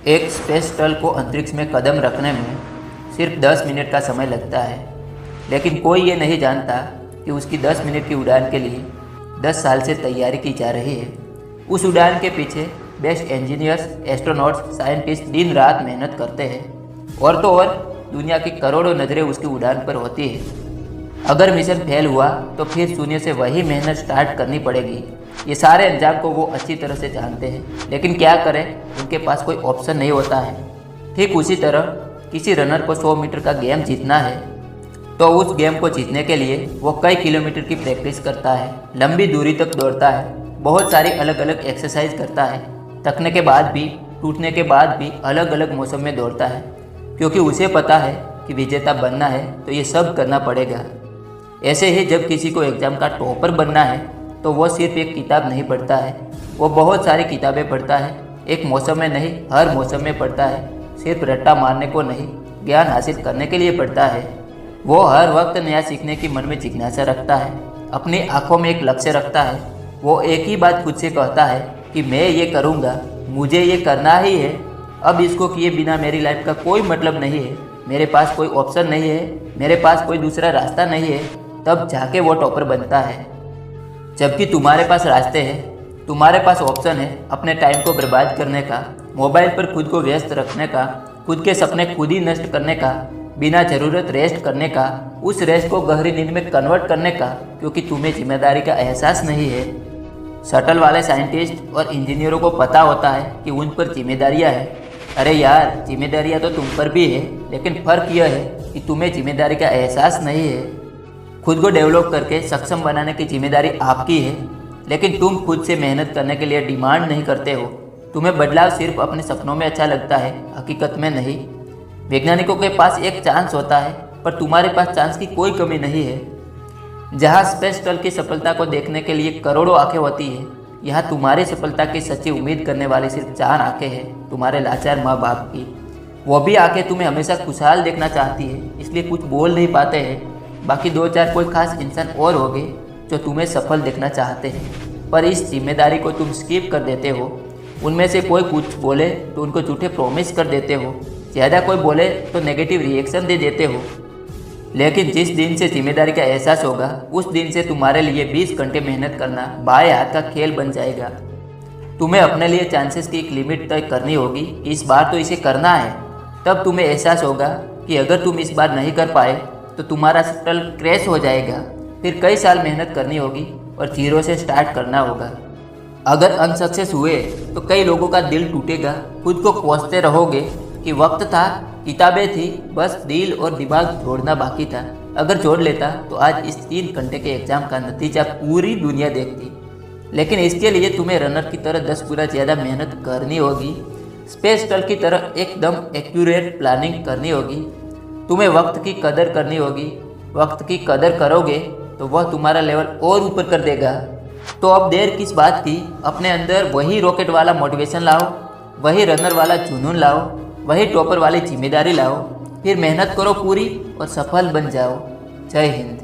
एक space shuttle को अंतरिक्ष में कदम रखने में सिर्फ 10 मिनट का समय लगता है, लेकिन कोई ये नहीं जानता कि उसकी 10 मिनट की उड़ान के लिए 10 साल से तैयारी की जा रही है। उस उड़ान के पीछे बेस्ट इंजीनियर्स, एस्ट्रोनॉट्स, साइंटिस्ट दिन रात मेहनत करते हैं और तो और दुनिया की करोड़ों नज़रें उसकी उड़ान पर होती है। अगर मिशन फेल हुआ तो फिर शून्य से वही मेहनत स्टार्ट करनी पड़ेगी। ये सारे अंजाम को वो अच्छी तरह से जानते हैं, लेकिन क्या करें, उनके पास कोई ऑप्शन नहीं होता है। ठीक उसी तरह किसी रनर को 100 मीटर का गेम जीतना है तो उस गेम को जीतने के लिए वो कई किलोमीटर की प्रैक्टिस करता है, लंबी दूरी तक दौड़ता है, बहुत सारी अलग अलग एक्सरसाइज करता है, थकने के बाद भी, टूटने के बाद भी अलग अलग मौसम में दौड़ता है, क्योंकि उसे पता है कि विजेता बनना है तो ये सब करना पड़ेगा। ऐसे ही जब किसी को एग्ज़ाम का टॉपर बनना है तो वो सिर्फ एक किताब नहीं पढ़ता है, वो बहुत सारी किताबें पढ़ता है। एक मौसम में नहीं, हर मौसम में पढ़ता है। सिर्फ रट्टा मारने को नहीं, ज्ञान हासिल करने के लिए पढ़ता है। वो हर वक्त नया सीखने की मन में जिज्ञासा रखता है, अपनी आंखों में एक लक्ष्य रखता है। वो एक ही बात खुद से कहता है कि मैं ये करूँगा, मुझे ये करना ही है। अब इसको किए बिना मेरी लाइफ का कोई मतलब नहीं है, मेरे पास कोई ऑप्शन नहीं है, मेरे पास कोई दूसरा रास्ता नहीं है। तब जाके वो टॉपर बनता है। जबकि तुम्हारे पास रास्ते हैं, तुम्हारे पास ऑप्शन है अपने टाइम को बर्बाद करने का, मोबाइल पर खुद को व्यस्त रखने का, खुद के सपने खुद ही नष्ट करने का, बिना ज़रूरत रेस्ट करने का, उस रेस्ट को गहरी नींद में कन्वर्ट करने का, क्योंकि तुम्हें जिम्मेदारी का एहसास नहीं है। शटल वाले साइंटिस्ट और इंजीनियरों को पता होता है कि उन पर जिम्मेदारियाँ हैं। अरे यार, जिम्मेदारियाँ तो तुम पर भी है, लेकिन फ़र्क यह है कि तुम्हें जिम्मेदारी का एहसास नहीं है। खुद को डेवलप करके सक्षम बनाने की जिम्मेदारी आपकी है, लेकिन तुम खुद से मेहनत करने के लिए डिमांड नहीं करते हो। तुम्हें बदलाव सिर्फ अपने सपनों में अच्छा लगता है, हकीकत में नहीं। वैज्ञानिकों के पास एक चांस होता है, पर तुम्हारे पास चांस की कोई कमी नहीं है। जहाँ स्पेस शटल की सफलता को देखने के लिए करोड़ों आंखें होती है, यहाँ तुम्हारी सफलता की सच्ची उम्मीद करने वाली सिर्फ 4 आंखें हैं, तुम्हारे लाचार माँ बाप की। वो भी आंखें तुम्हें हमेशा खुशहाल देखना चाहती है, इसलिए कुछ बोल नहीं पाते हैं। बाकी 2-4 कोई खास इंसान और होंगे जो तुम्हें सफल देखना चाहते हैं, पर इस जिम्मेदारी को तुम स्किप कर देते हो। उनमें से कोई कुछ बोले तो उनको झूठे प्रॉमिस कर देते हो, ज़्यादा कोई बोले तो नेगेटिव रिएक्शन दे देते हो। लेकिन जिस दिन से जिम्मेदारी का एहसास होगा, उस दिन से तुम्हारे लिए 20 घंटे मेहनत करना बाएं हाथ का खेल बन जाएगा। तुम्हें अपने लिए चांसेस की एक लिमिट तय करनी होगी, इस बार तो इसे करना है। तब तुम्हें एहसास होगा कि अगर तुम इस बार नहीं कर पाए तो तुम्हारा शटल क्रैश हो जाएगा। फिर कई साल मेहनत करनी होगी और 0 से स्टार्ट करना होगा। अगर अनसक्सेस हुए तो कई लोगों का दिल टूटेगा, खुद को कोसते रहोगे कि वक्त था, किताबें थी, बस दिल और दिमाग जोड़ना बाकी था। अगर जोड़ लेता तो आज इस 3 घंटे के एग्ज़ाम का नतीजा पूरी दुनिया देखती। लेकिन इसके लिए तुम्हें रनर की तरह 10 गुना ज़्यादा मेहनत करनी होगी, स्पेस शटल की तरह एकदम एक्यूरेट प्लानिंग करनी होगी। तुम्हें वक्त की कदर करनी होगी। वक्त की कदर करोगे तो वह तुम्हारा लेवल और ऊपर कर देगा। तो अब देर किस बात की, अपने अंदर वही रॉकेट वाला मोटिवेशन लाओ, वही रनर वाला जुनून लाओ, वही टॉपर वाली जिम्मेदारी लाओ। फिर मेहनत करो पूरी और सफल बन जाओ। जय हिंद।